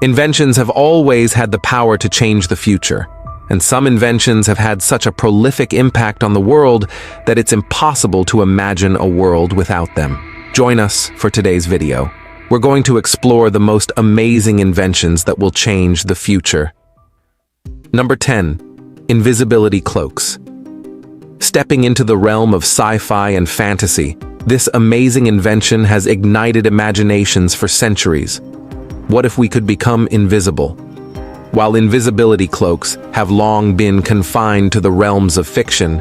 Inventions have always had the power to change the future, and some inventions have had such a prolific impact on the world that it's impossible to imagine a world without them. Join us for today's video. We're going to explore the most amazing inventions that will change the future. Number 10. Invisibility cloaks. Stepping into the realm of sci-fi and fantasy, this amazing invention has ignited imaginations for centuries. What if we could become invisible? While invisibility cloaks have long been confined to the realms of fiction,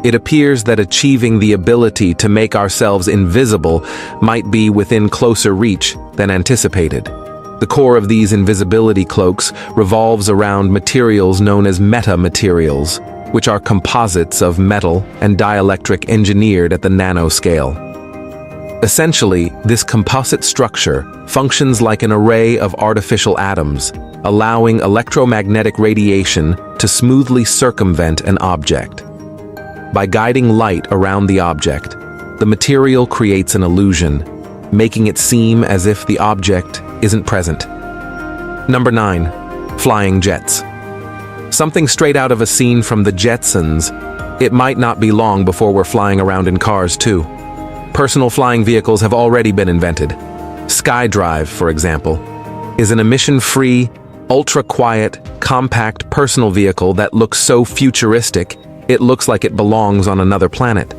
it appears that achieving the ability to make ourselves invisible might be within closer reach than anticipated. The core of these invisibility cloaks revolves around materials known as metamaterials, which are composites of metal and dielectric engineered at the nanoscale. Essentially, this composite structure functions like an array of artificial atoms, allowing electromagnetic radiation to smoothly circumvent an object. By guiding light around the object, the material creates an illusion, making it seem as if the object isn't present. Number 9. Flying jets. Something straight out of a scene from the Jetsons. It might not be long before we're flying around in cars too. Personal flying vehicles have already been invented. SkyDrive, for example, is an emission-free, ultra-quiet, compact personal vehicle that looks so futuristic, it looks like it belongs on another planet.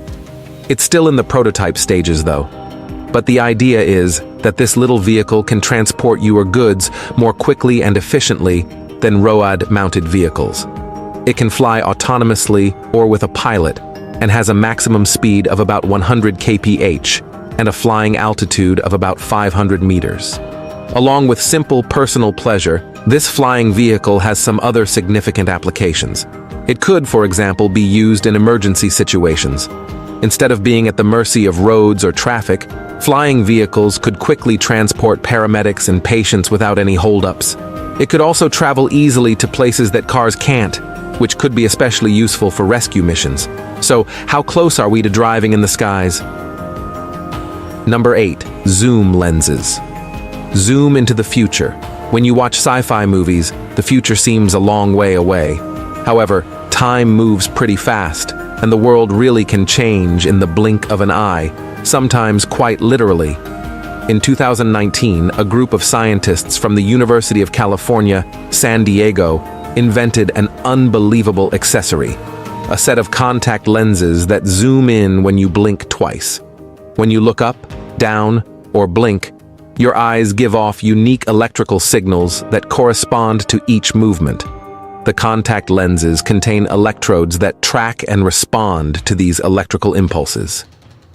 It's still in the prototype stages though. But the idea is that this little vehicle can transport your goods more quickly and efficiently than road-mounted vehicles. It can fly autonomously or with a pilot, and has a maximum speed of about 100 kph and a flying altitude of about 500 meters. Along with simple personal pleasure, this flying vehicle has some other significant applications. It could, for example, be used in emergency situations. Instead of being at the mercy of roads or traffic, flying vehicles could quickly transport paramedics and patients without any holdups. It could also travel easily to places that cars can't, which could be especially useful for rescue missions. So, how close are we to driving in the skies? Number 8. Zoom lenses. Zoom into the future. When you watch sci-fi movies, the future seems a long way away. However, time moves pretty fast, and the world really can change in the blink of an eye, sometimes quite literally. In 2019, a group of scientists from the University of California, San Diego, invented an unbelievable accessory, a set of contact lenses that zoom in when you blink twice. When you look up, down, or blink, your eyes give off unique electrical signals that correspond to each movement. The contact lenses contain electrodes that track and respond to these electrical impulses.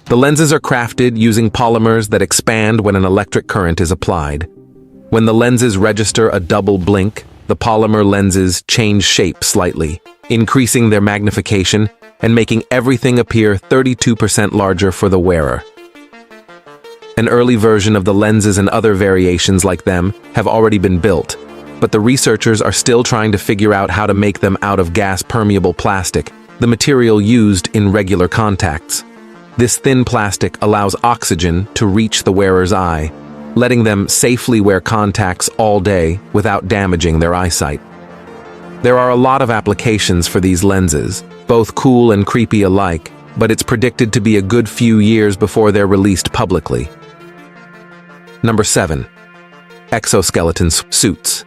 The lenses are crafted using polymers that expand when an electric current is applied. When the lenses register a double blink, the polymer lenses change shape slightly, increasing their magnification and making everything appear 32% larger for the wearer. An early version of the lenses and other variations like them have already been built, but the researchers are still trying to figure out how to make them out of gas-permeable plastic, the material used in regular contacts. This thin plastic allows oxygen to reach the wearer's eye, letting them safely wear contacts all day without damaging their eyesight. There are a lot of applications for these lenses, both cool and creepy alike, but it's predicted to be a good few years before they're released publicly. Number 7. Exoskeleton suits.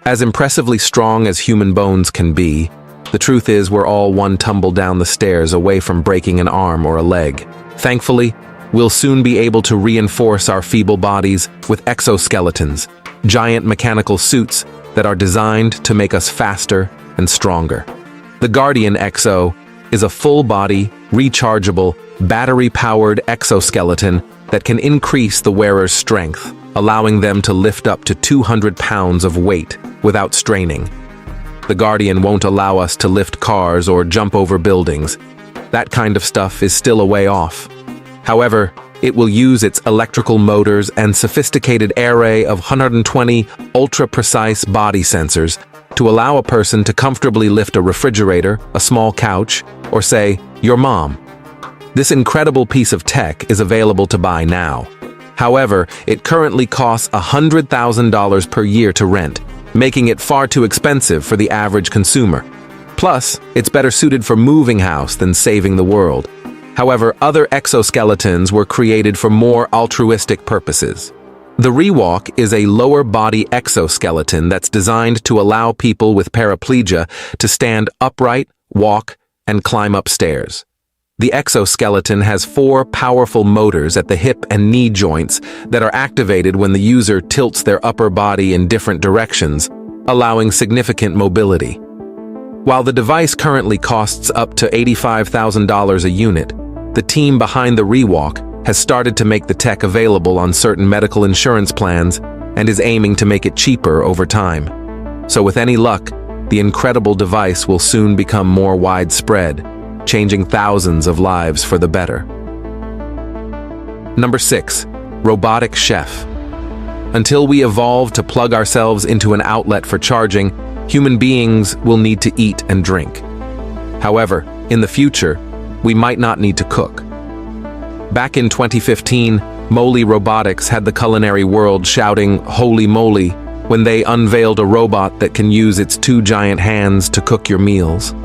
As impressively strong as human bones can be, the truth is we're all one tumble down the stairs away from breaking an arm or a leg. Thankfully, we'll soon be able to reinforce our feeble bodies with exoskeletons, giant mechanical suits that are designed to make us faster and stronger. The Guardian Exo is a full-body, rechargeable, battery-powered exoskeleton that can increase the wearer's strength, allowing them to lift up to 200 pounds of weight without straining. The Guardian won't allow us to lift cars or jump over buildings. That kind of stuff is still a way off. However, it will use its electrical motors and sophisticated array of 120 ultra-precise body sensors to allow a person to comfortably lift a refrigerator, a small couch, or say, your mom. This incredible piece of tech is available to buy now. However, it currently costs $100,000 per year to rent, making it far too expensive for the average consumer. Plus, it's better suited for moving house than saving the world. However, other exoskeletons were created for more altruistic purposes. The Rewalk is a lower body exoskeleton that's designed to allow people with paraplegia to stand upright, walk, and climb up stairs. The exoskeleton has 4 powerful motors at the hip and knee joints that are activated when the user tilts their upper body in different directions, allowing significant mobility. While the device currently costs up to $85,000 a unit, the team behind the Rewalk has started to make the tech available on certain medical insurance plans and is aiming to make it cheaper over time. So with any luck, the incredible device will soon become more widespread, changing thousands of lives for the better. Number 6. Robotic chef. Until we evolve to plug ourselves into an outlet for charging, human beings will need to eat and drink. However, in the future, we might not need to cook. Back in 2015, Moly Robotics had the culinary world shouting, "Holy moly," when they unveiled a robot that can use its 2 giant hands to cook your meals.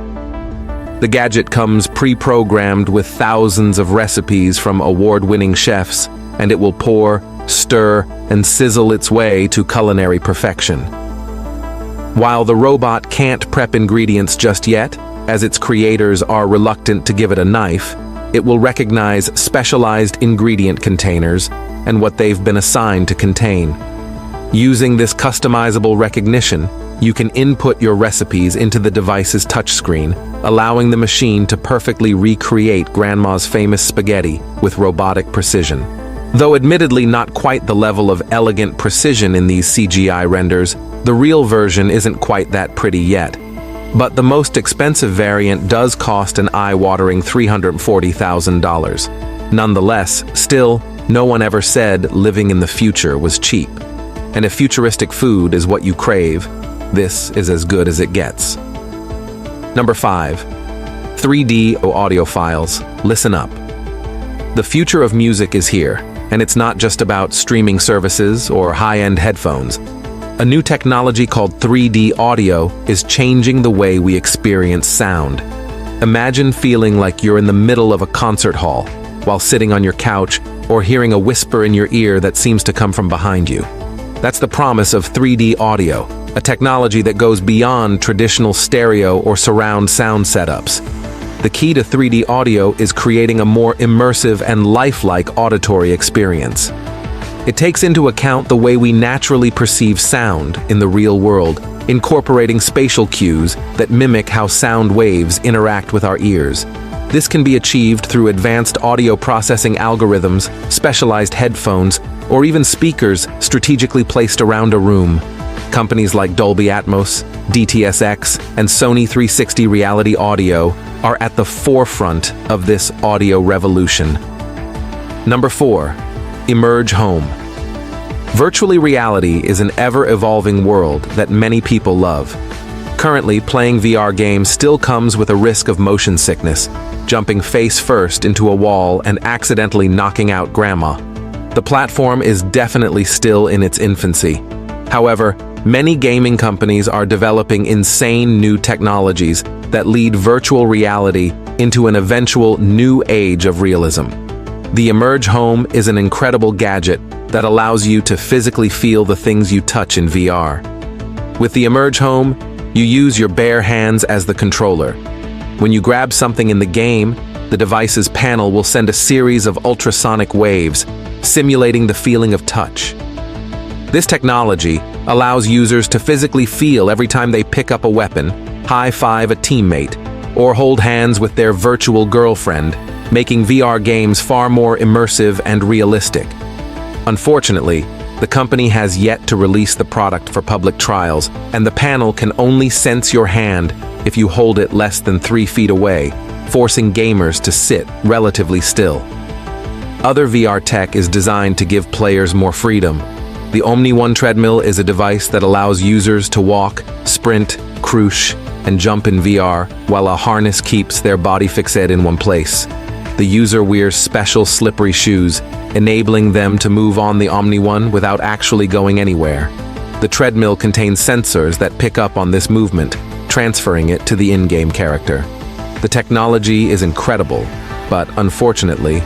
The gadget comes pre-programmed with thousands of recipes from award-winning chefs, and it will pour, stir, and sizzle its way to culinary perfection. While the robot can't prep ingredients just yet, as its creators are reluctant to give it a knife, it will recognize specialized ingredient containers and what they've been assigned to contain. Using this customizable recognition, you can input your recipes into the device's touchscreen, allowing the machine to perfectly recreate Grandma's famous spaghetti with robotic precision. Though admittedly not quite the level of elegant precision in these CGI renders, the real version isn't quite that pretty yet. But the most expensive variant does cost an eye-watering $340,000. Nonetheless, still, no one ever said living in the future was cheap. And if futuristic food is what you crave, this is as good as it gets. Number 5. 3D audiophiles. Listen up. The future of music is here, and it's not just about streaming services or high-end headphones. A new technology called 3D audio is changing the way we experience sound. Imagine feeling like you're in the middle of a concert hall while sitting on your couch or hearing a whisper in your ear that seems to come from behind you. That's the promise of 3D audio, a technology that goes beyond traditional stereo or surround sound setups. The key to 3D audio is creating a more immersive and lifelike auditory experience. It takes into account the way we naturally perceive sound in the real world, incorporating spatial cues that mimic how sound waves interact with our ears. This can be achieved through advanced audio processing algorithms, specialized headphones, or even speakers strategically placed around a room. Companies like Dolby Atmos, DTS:X, and Sony 360 Reality Audio are at the forefront of this audio revolution. Number 4. Emerge home. Virtual reality is an ever-evolving world that many people love. Currently, playing VR games still comes with a risk of motion sickness, jumping face first into a wall and accidentally knocking out grandma. The platform is definitely still in its infancy. However, many gaming companies are developing insane new technologies that lead virtual reality into an eventual new age of realism. The Emerge Home is an incredible gadget that allows you to physically feel the things you touch in VR. With the Emerge Home, you use your bare hands as the controller. When you grab something in the game, the device's panel will send a series of ultrasonic waves, simulating the feeling of touch. This technology allows users to physically feel every time they pick up a weapon, high-five a teammate, or hold hands with their virtual girlfriend, making VR games far more immersive and realistic. Unfortunately, the company has yet to release the product for public trials, and the panel can only sense your hand if you hold it less than 3 feet away, forcing gamers to sit relatively still. Other VR tech is designed to give players more freedom. The Omni One treadmill is a device that allows users to walk, sprint, crouch, and jump in VR, while a harness keeps their body fixed in one place. The user wears special slippery shoes, enabling them to move on the Omni One without actually going anywhere. The treadmill contains sensors that pick up on this movement, transferring it to the in-game character. The technology is incredible, but unfortunately,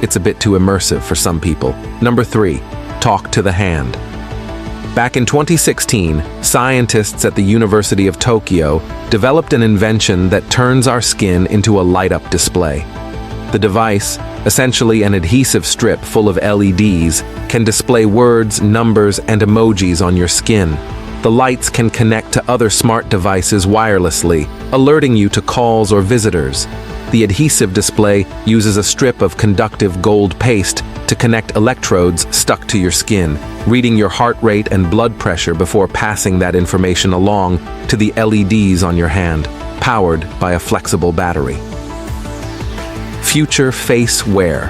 it's a bit too immersive for some people. Number 3, talk to the hand. Back in 2016, scientists at the University of Tokyo developed an invention that turns our skin into a light-up display. The device, essentially an adhesive strip full of LEDs, can display words, numbers, and emojis on your skin. The lights can connect to other smart devices wirelessly, alerting you to calls or visitors. The adhesive display uses a strip of conductive gold paste to connect electrodes stuck to your skin, reading your heart rate and blood pressure before passing that information along to the LEDs on your hand, powered by a flexible battery. Future Face Wear.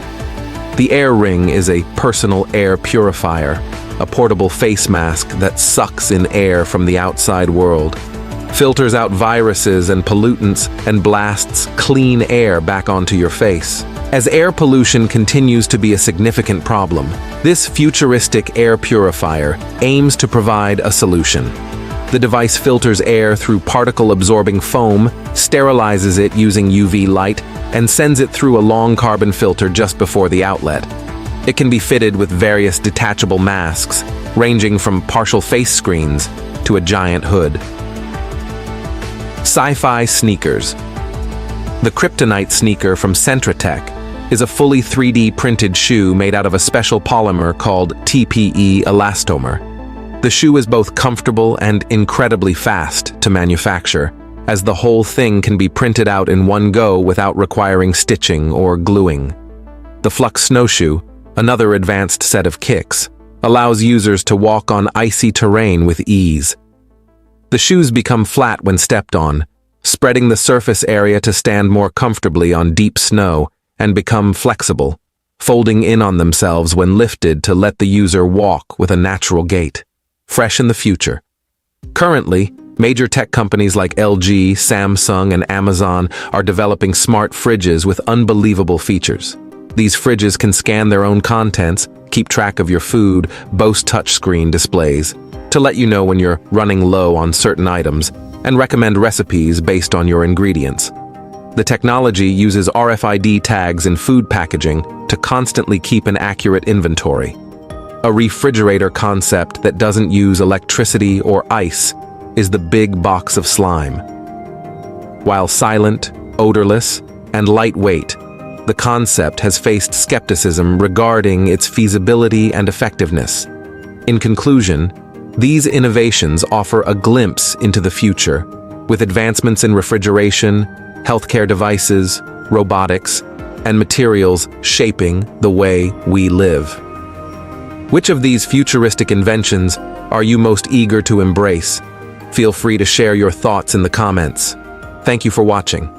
The Air Ring is a personal air purifier, a portable face mask that sucks in air from the outside world, filters out viruses and pollutants, and blasts clean air back onto your face. As air pollution continues to be a significant problem, this futuristic air purifier aims to provide a solution. The device filters air through particle-absorbing foam, sterilizes it using UV light, and sends it through a long carbon filter just before the outlet. It can be fitted with various detachable masks, ranging from partial face screens to a giant hood. Sci-fi sneakers. The Kryptonite sneaker from Centratech is a fully 3D printed shoe made out of a special polymer called TPE elastomer. The shoe is both comfortable and incredibly fast to manufacture, as the whole thing can be printed out in one go without requiring stitching or gluing. The Flux snowshoe, another advanced set of kicks, allows users to walk on icy terrain with ease. The shoes become flat when stepped on, spreading the surface area to stand more comfortably on deep snow, and become flexible, folding in on themselves when lifted to let the user walk with a natural gait. Fresh in the future. Currently, major tech companies like LG, Samsung, and Amazon are developing smart fridges with unbelievable features. These fridges can scan their own contents, keep track of your food, boast touchscreen displays to let you know when you're running low on certain items, and recommend recipes based on your ingredients. The technology uses RFID tags in food packaging to constantly keep an accurate inventory. A refrigerator concept that doesn't use electricity or ice is the big box of slime. While silent, odorless, and lightweight, the concept has faced skepticism regarding its feasibility and effectiveness. In conclusion, these innovations offer a glimpse into the future, with advancements in refrigeration, healthcare devices, robotics, and materials shaping the way we live. Which of these futuristic inventions are you most eager to embrace? Feel free to share your thoughts in the comments. Thank you for watching.